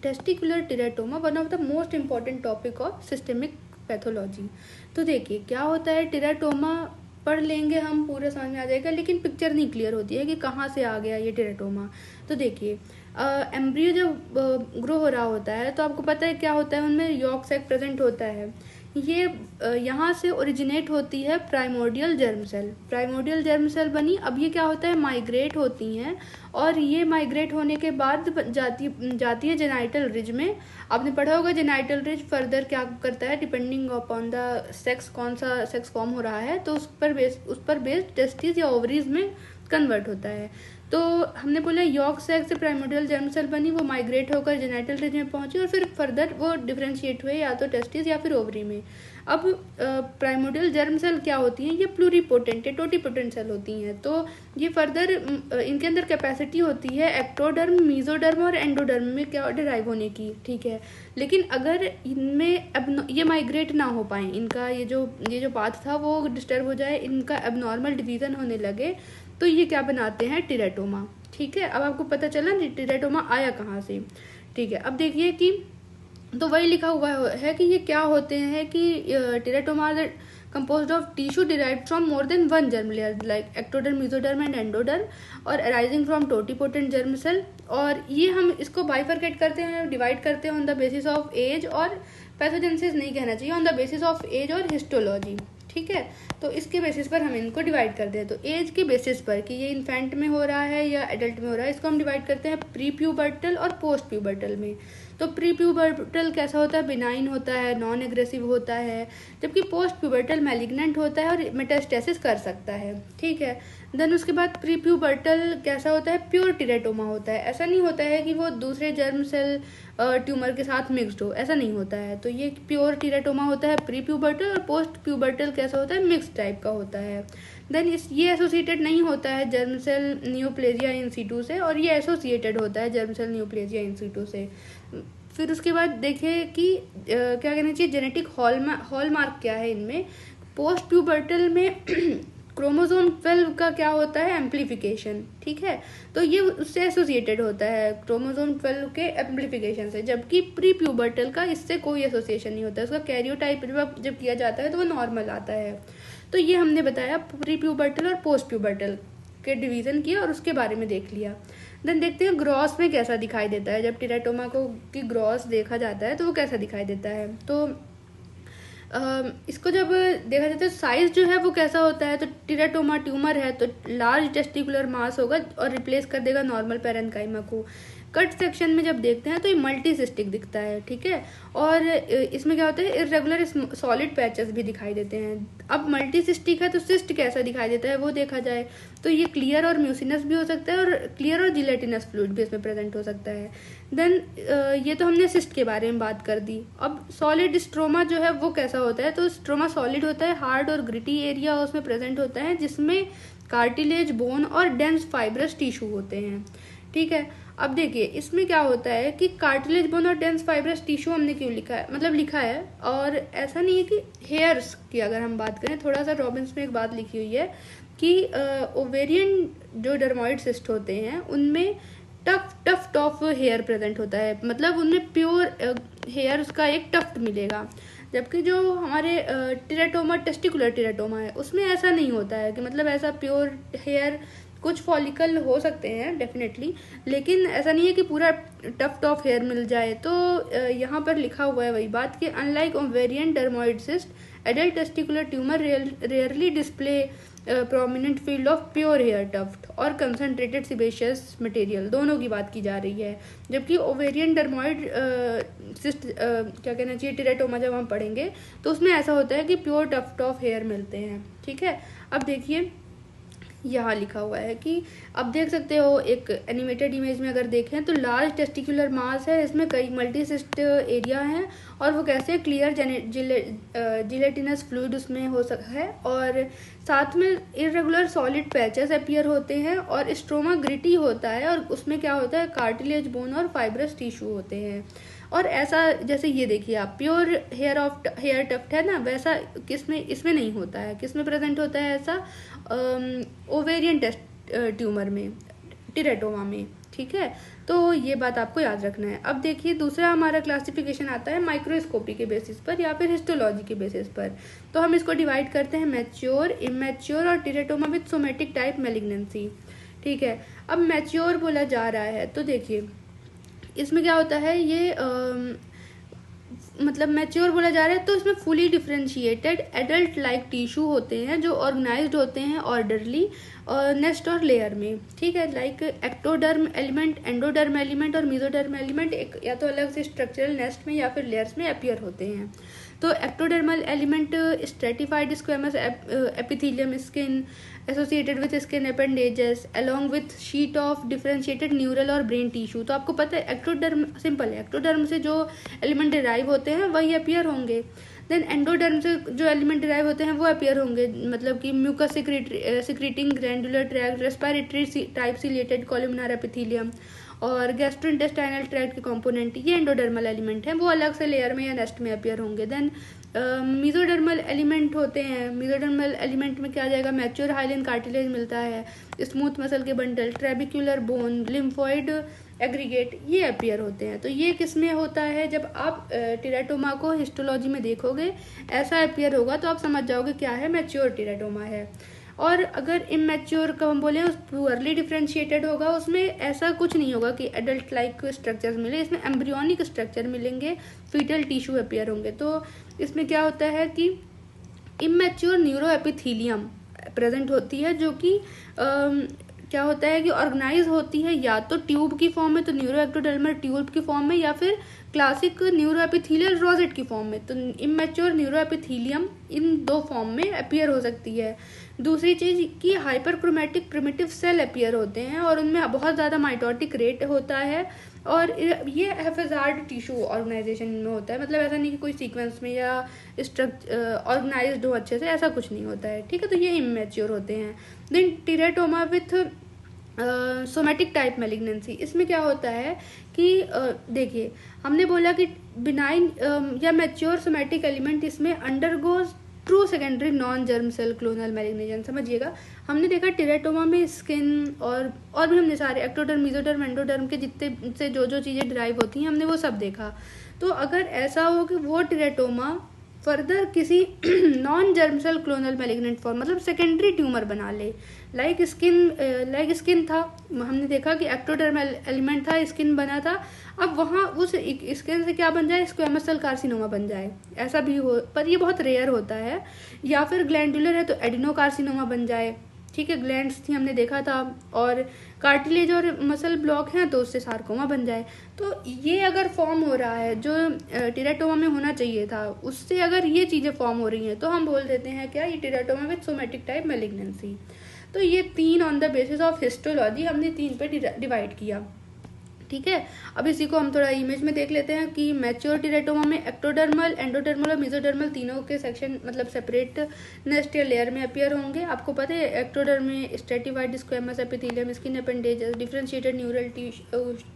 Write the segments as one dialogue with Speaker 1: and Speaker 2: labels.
Speaker 1: Testicular teratoma one of the most important topic of systemic pathology. तो देखिए क्या होता है, टेराटोमा पढ़ लेंगे हम, पूरे समझ में आ जाएगा, लेकिन पिक्चर नहीं क्लियर होती है कि कहाँ से आ गया ये टेराटोमा। तो देखिए एम्ब्रियो जब ग्रो हो रहा होता है तो आपको पता है क्या होता है, उनमें यॉर्क सैक प्रेजेंट होता है। ये यहाँ से ओरिजिनेट होती है primordial germ cell. Primordial germ cell बनी, अब ये क्या होता है, माइग्रेट होती हैं, और ये माइग्रेट होने के बाद जाती है जेनाइटल रिज में। आपने पढ़ा होगा जेनाइटल रिज फर्दर क्या करता है, डिपेंडिंग अपॉन द सेक्स, कौन सा सेक्स फॉर्म हो रहा है, तो उस पर बेस्ड टेस्टिस या ओवरीज में कन्वर्ट होता है। तो हमने बोला यॉर्क सैक से प्राइमोर्डियल जर्म सेल बनी, वो माइग्रेट होकर जेनाइटल रिज में पहुंची और फिर फर्दर वो डिफरेंशिएट हुए या तो टेस्टिस या फिर ओवरी में। अब प्राइमोर्डियल जर्म सेल क्या होती हैं, ये प्लूरीपोटेंट या टोटीपोटेंट सेल होती हैं। तो ये फर्दर इनके अंदर कैपेसिटी होती है एक्टोडर्म, मीजोडर्म और एंडोडर्म में क्या डिराइव होने की, ठीक है। लेकिन अगर इनमें अब ये माइग्रेट ना हो पाए, इनका ये जो पाथ था वो डिस्टर्ब हो जाए, इनका एबनॉर्मल डिवीजन होने लगे, तो ये क्या बनाते हैं, टेराटोमा। ठीक है, अब आपको पता चला टेराटोमा आया कहाँ से। ठीक है, अब देखिए कि तो वही लिखा हुआ है कि ये क्या होते हैं कि teratoma composed of tissue derived from more than one germ layer like ectoderm, mesoderm and endoderm और arising from totipotent germ cell। और ये हम इसको बाइफरकेट करते हैं, डिवाइड करते हैं on the basis of age, और पैथोजेनेसिस नहीं कहना चाहिए, on the basis of age और हिस्टोलॉजी। ठीक है, तो इसके बेसिस पर हम इनको डिवाइड करते हैं। तो एज के बेसिस पर कि ये इन्फेंट में हो रहा है या एडल्ट में हो रहा है, इसको हम डिवाइड करते हैं प्री प्यूबर्टल और पोस्ट प्यूबर्टल में। तो प्री प्यूबर्टल कैसा होता है, बिनाइन होता है, नॉन एग्रेसिव होता है, जबकि पोस्ट प्यूबर्टल मैलिग्नेंट होता है और मेटास्टेसिस कर सकता है। ठीक है, देन उसके बाद प्री प्यूबर्टल कैसा होता है, प्योर टेराटोमा होता है। ऐसा नहीं होता है कि वो दूसरे जर्म सेल ट्यूमर के साथ मिक्सड हो, ऐसा नहीं होता है। तो ये प्योर टेराटोमा होता है प्री प्यूबर्टल, और पोस्ट प्यूबर्टल कैसा होता है, मिक्स टाइप का होता है। देन ये एसोसिएटेड नहीं होता है germ cell neoplasia in situ से, और ये एसोसिएटेड होता है germ cell neoplasia in situ से। फिर उसके बाद देखिए कि क्या कहना चाहिए, जेनेटिक हॉलमार्क क्या है इनमें। पोस्ट प्यूबर्टल में क्रोमोसोम 12 का क्या होता है, एम्प्लीफिकेशन। ठीक है, तो ये उससे एसोसिएटेड होता है क्रोमोसोम 12 के एम्प्लीफिकेशन से, जबकि प्री प्यूबर्टल का इससे कोई एसोसिएशन नहीं होता है। उसका कैरियोटाइप जब किया जाता है तो वो नॉर्मल आता है। तो ये हमने बताया प्री प्यूबर्टल और पोस्ट प्यूबर्टल के डिवीजन किया और उसके बारे में देख लिया। देन देखते हैं ग्रॉस में कैसा दिखाई देता है। जब टेराटोमा को की ग्रॉस देखा जाता है तो वो कैसा दिखाई देता है। तो इसको जब देखा जाता है साइज जो है वो कैसा होता है, तो टेराटोमा ट्यूमर है तो लार्ज टेस्टिकुलर मास होगा और रिप्लेस कर देगा नॉर्मल पैरेन्काइमा को। कट सेक्शन में जब देखते हैं तो ये मल्टी सिस्टिक दिखता है। ठीक है, और इसमें क्या होता है, इरेगुलर सॉलिड पैचेस भी दिखाई देते हैं। अब मल्टी सिस्टिक है तो सिस्ट कैसा दिखाई देता है वो देखा जाए तो ये क्लियर और म्यूसिनस भी हो सकता है, और क्लियर और जिलेटिनस फ्लूइड भी इसमें प्रेजेंट हो सकता है। देन ये तो हमने सिस्ट के बारे में बात कर दी। अब सॉलिड स्ट्रोमा जो है वो कैसा होता है, तो स्ट्रोमा सॉलिड होता है, हार्ड और ग्रिटी एरिया उसमें प्रेजेंट होता है, जिसमें कार्टिलेज, बोन और डेंस फाइब्रस टिश्यू होते हैं। ठीक है, अब देखिए इसमें क्या होता है कि कार्टिलेज, बोन और डेंस फाइब्रस टिश्यू हमने क्यों लिखा है, मतलब लिखा है, और ऐसा नहीं है कि हेयर्स की अगर हम बात करें, थोड़ा सा रॉबिन्स में एक बात लिखी हुई है कि ओवेरियन जो डर्मोइड सिस्ट होते हैं उनमें टफ्ट ऑफ हेयर प्रेजेंट होता है, मतलब उनमें प्योर हेयर का एक टफ्ट मिलेगा। जबकि जो हमारे टेराटोमा, टेस्टिकुलर टेराटोमा है, उसमें ऐसा नहीं होता है कि मतलब ऐसा प्योर हेयर, कुछ फॉलिकल हो सकते हैं डेफिनेटली, लेकिन ऐसा नहीं है कि पूरा टफ्ट ऑफ हेयर मिल जाए। तो यहाँ पर लिखा हुआ है वही बात कि unlike ovarian dermoid cyst, adult testicular tumour rarely display prominent field of pure hair tuft और कंसंट्रेटेड सिबेशियस मटेरियल, दोनों की बात की जा रही है। जबकि ओवेरियन डर्मोइड सिस्ट क्या कहना चाहिए, टेराटोमा जब हम पढ़ेंगे तो उसमें ऐसा होता है कि प्योर टफ्ट ऑफ हेयर मिलते हैं। ठीक है, अब देखिए यहाँ लिखा हुआ है कि अब देख सकते हो एक एनिमेटेड इमेज में अगर देखें तो लार्ज टेस्टिकुलर मास है, इसमें कई मल्टीसिस्ट एरिया हैं, और वो कैसे क्लियर जिलेटिनस फ्लूइड उसमें हो सकता है, और साथ में इरेगुलर सॉलिड पैचेस अपीयर होते हैं, और स्ट्रोमा ग्रिटी होता है, और उसमें क्या होता है, कार्टिलेज, बोन और फाइब्रस टिश्यू होते हैं। और ऐसा जैसे ये देखिए आप, प्योर हेयर टफ्ट है ना, वैसा किसमें, इसमें नहीं होता है। किसमें प्रेजेंट होता है ऐसा, ओवेरियन ट्यूमर में, टेराटोमा में। ठीक है, तो ये बात आपको याद रखना है। अब देखिए दूसरा हमारा क्लासिफिकेशन आता है माइक्रोस्कोपी के बेसिस पर या फिर हिस्टोलॉजी के बेसिस पर। तो हम इसको डिवाइड करते हैं मैच्योर, इमैच्योर और teratoma with somatic type malignancy. ठीक है, अब मैच्योर बोला जा रहा है तो देखिए इसमें क्या होता है, ये मतलब मैच्योर बोला जा रहा है तो इसमें fully differentiated adult like tissue होते हैं जो ऑर्गेनाइज्ड होते हैं ऑर्डरली और नेस्ट और लेयर में। ठीक है, like ectoderm element, endoderm element और मेसोडर्म एलिमेंट एक या तो अलग से स्ट्रक्चरल नेस्ट में या फिर लेयर्स में अपीयर होते हैं। तो ectodermal element stratified squamous epithelium skin associated with skin appendages along with sheet of differentiated neural और ब्रेन टिश्यू। तो आपको पता है एक्टोडर्म सिंपल है, एक्टोडर्म से जो एलिमेंट डिराइव होते हैं वही अपीयर होंगे। देन एंडोडर्म से जो एलिमेंट डिराइव होते हैं वो अपीयर होंगे, मतलब कि mucus secreting glandular tract, respiratory type ciliated columnar epithelium और गैस्ट्रोइंटेस्टाइनल ट्रैक्ट के कंपोनेंट, ये एंडोडर्मल एलिमेंट हैं, वो अलग से लेयर में या नेस्ट में अपीयर होंगे। देन मेसोडर्मल एलिमेंट होते हैं, मेसोडर्मल एलिमेंट में क्या आ जाएगा, मैच्योर हाइलिन कार्टिलेज मिलता है, स्मूथ मसल के बंडल, ट्रेबिक्युलर बोन, लिम्फोइड एग्रीगेट, ये अपीयर होते हैं। तो ये किस में होता है, जब आप टेराटोमा को हिस्टोलॉजी में देखोगे ऐसा अपीयर होगा तो आप समझ जाओगे क्या है, मैच्योर टेराटोमा है। और अगर इमैच्योर का हम बोले पुअरली डिफ्रेंशिएटेड होगा, उसमें ऐसा कुछ नहीं होगा कि एडल्ट लाइक स्ट्रक्चर्स मिले, इसमें एम्ब्रियोनिक स्ट्रक्चर मिलेंगे, फीटल टिश्यू अपीयर होंगे। तो इसमें क्या होता है कि इमैच्योर न्यूरो एपिथीलियम प्रेजेंट होती है जो कि क्या होता है कि ऑर्गेनाइज होती है या तो ट्यूब की फॉर्म में, तो न्यूरो एक्टोडर्मल ट्यूब की फॉर्म में, या फिर क्लासिक न्यूरो एपिथेलियल रोजेट की फॉर्म में। तो इमैच्योर न्यूरो एपिथेलियम इन दो फॉर्म में अपीयर हो सकती है। दूसरी चीज कि हाइपरक्रोमैटिक प्रिमिटिव सेल अपीयर होते हैं और उनमें बहुत ज़्यादा माइटोटिक रेट होता है और ये हैफेजार्ड टिश्यू ऑर्गेनाइजेशन में होता है, मतलब ऐसा नहीं कि कोई सीक्वेंस में या ऑर्गेनाइज्ड हो अच्छे से, ऐसा कुछ नहीं होता है। ठीक है, तो ये इमैच्योर होते हैं। Then teratoma with somatic type malignancy, इसमें क्या होता है कि देखिए हमने बोला कि बिनाइन या मैच्योर सोमेटिक एलिमेंट इसमें undergoes true secondary non germ cell clonal malignation. समझिएगा, हमने देखा टेराटोमा में स्किन और भी हमने सारे एक्टोडर्म, मेसोडर्म, एंडोडर्म के जितने से जो चीज़ें ड्राइव होती हैं हमने वो सब देखा। तो अगर ऐसा हो कि वो टेराटोमा फर्दर किसी non germ cell clonal malignant form, मतलब सेकेंडरी ट्यूमर बना ले, लाइक स्किन था, हमने देखा कि एक्टोडर्मल एलिमेंट था, स्किन बना था, अब वहाँ उस स्किन से क्या बन जाए, स्क्वेमस सेल कार्सिनोमा बन जाए, ऐसा भी हो, पर ये बहुत रेयर होता है। या फिर ग्लैंडुलर है तो एडिनो कार्सिनोमा बन जाए। ठीक है, ग्लैंड्स थी हमने देखा था, और कार्टिलेज और मसल ब्लॉक हैं तो उससे सार्कोमा बन जाए। तो ये अगर फॉर्म हो रहा है जो टेराटोमा में होना चाहिए था, उससे अगर ये चीज़ें फॉर्म हो रही हैं तो हम बोल देते हैं क्या, ये teratoma with somatic type malignancy. तो ये 3 on the basis of histology हमने 3 पे डिवाइड किया। ठीक है, अब इसी को हम थोड़ा इमेज में देख लेते हैं कि मैच्योर टेराटोमा में एक्टोडर्मल, एंडोडर्मल और मेसोडर्मल तीनों के सेक्शन मतलब सेपरेट नेस्ट या लेयर में अपीयर होंगे। आपको पता है एक्टोडर्म में stratified squamous epithelium, skin appendages, differentiated neural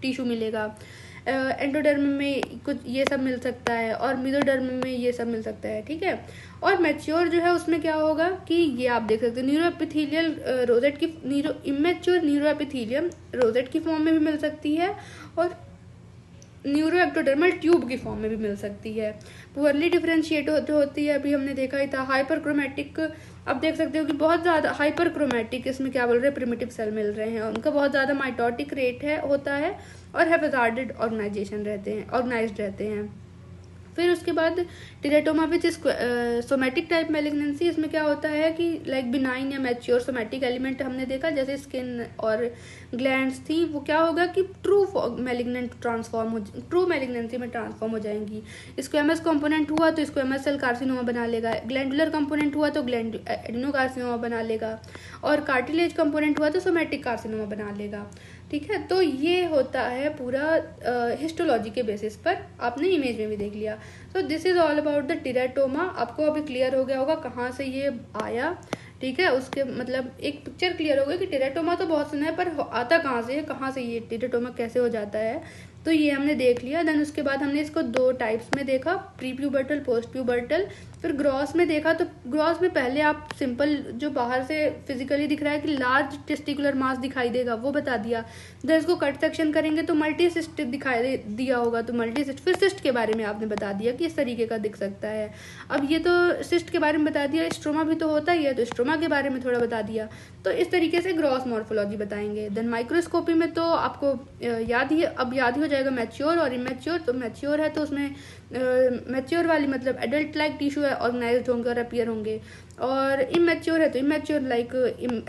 Speaker 1: tissue मिलेगा। एंडोडर्म में कुछ ये सब मिल सकता है और मेसोडर्म में ये सब मिल सकता है। ठीक है, और मैच्योर जो है उसमें क्या होगा कि ये आप देख सकते हैं न्यूरो एपिथेलियल रोजेट की, इमैच्योर न्यूरो एपिथेलियम रोजेट की फॉर्म में भी मिल सकती है और न्यूरो एक्टोडर्मल ट्यूब की फॉर्म में भी मिल सकती है। पुअरली डिफरेंशिएट होती है, अभी हमने देखा ही था। हाइपरक्रोमैटिक, अब देख सकते हो कि बहुत ज़्यादा हाइपरक्रोमैटिक, इसमें क्या बोल रहे हैं, प्रिमिटिव सेल मिल रहे हैं, उनका बहुत ज़्यादा माइटोटिक रेट होता है और हैफेजार्डेड ऑर्गेनाइज्ड रहते हैं। फिर उसके बाद टेराटोमा विच सोमेटिक टाइप मैलिग्नेंसी, इसमें क्या होता है कि लाइक बिनाइन या मैच्योर सोमेटिक एलिमेंट हमने देखा, जैसे स्किन और ग्लैंड्स थी, वो क्या होगा कि ट्रू मैलिग्नेंसी में ट्रांसफॉर्म हो जाएंगी। स्क्वेमस कंपोनेंट हुआ तो स्क्वेमस सेल कार्सिनोमा बना लेगा, ग्लैंडुलर कंपोनेंट हुआ तो एडिनो कार्सिनोमा बना लेगा, और कार्टिलेज कंपोनेंट हुआ तो सोमेटिक कार्सिनोमा बना लेगा। ठीक है, तो ये होता है पूरा हिस्टोलॉजी के बेसिस पर, आपने इमेज में भी देख लिया। तो this is all about the teratoma. आपको अभी क्लियर हो गया होगा कहाँ से ये आया। ठीक है, उसके मतलब एक पिक्चर क्लियर हो गई कि टेराटोमा तो बहुत सुना है, पर आता कहाँ से है, कहाँ से ये टेराटोमा कैसे हो जाता है, तो ये हमने देख लिया। देन उसके बाद हमने इसको 2 टाइप्स में देखा, प्री प्यूबर्टल, पोस्ट प्यूबर्टल। फिर ग्रॉस में देखा, तो ग्रॉस में पहले आप सिंपल जो बाहर से फिजिकली दिख रहा है कि लार्ज टेस्टिकुलर मास दिखाई देगा, वो बता दिया। देन इसको कट सेक्शन करेंगे तो मल्टी सिस्ट दिखाई दिया होगा, तो मल्टी सिस्ट। फिर सिस्ट के बारे में आपने बता दिया कि इस तरीके का दिख सकता है। अब ये तो सिस्ट के बारे में बता दिया, स्ट्रोमा भी तो होता ही है, तो स्ट्रोमा के बारे में थोड़ा बता दिया। तो इस तरीके से ग्रॉस मॉर्फोलॉजी बताएंगे। देन माइक्रोस्कोपी में तो आपको याद ही हो जाएगा मैच्योर और इमेच्योर। तो मैच्योर है तो उसमें मैच्योर वाली मतलब एडल्ट लाइक टिश्यू है, ऑर्गेनाइज्ड होंगे और अपीयर होंगे। और इमेच्योर है तो immature like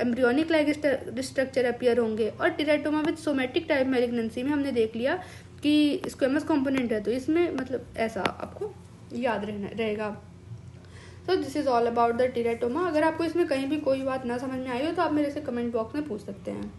Speaker 1: embryonic like structure appear होंगे। और teratoma with somatic type malignancy में हमने देख लिया कि स्क्वेमस कंपोनेंट है, तो इसमें मतलब ऐसा आपको याद रहेगा। तो this is all about the teratoma. अगर आपको इसमें कहीं भी कोई बात ना समझ में आई हो तो आप मेरे से कमेंट बॉक्स में पूछ सकते हैं।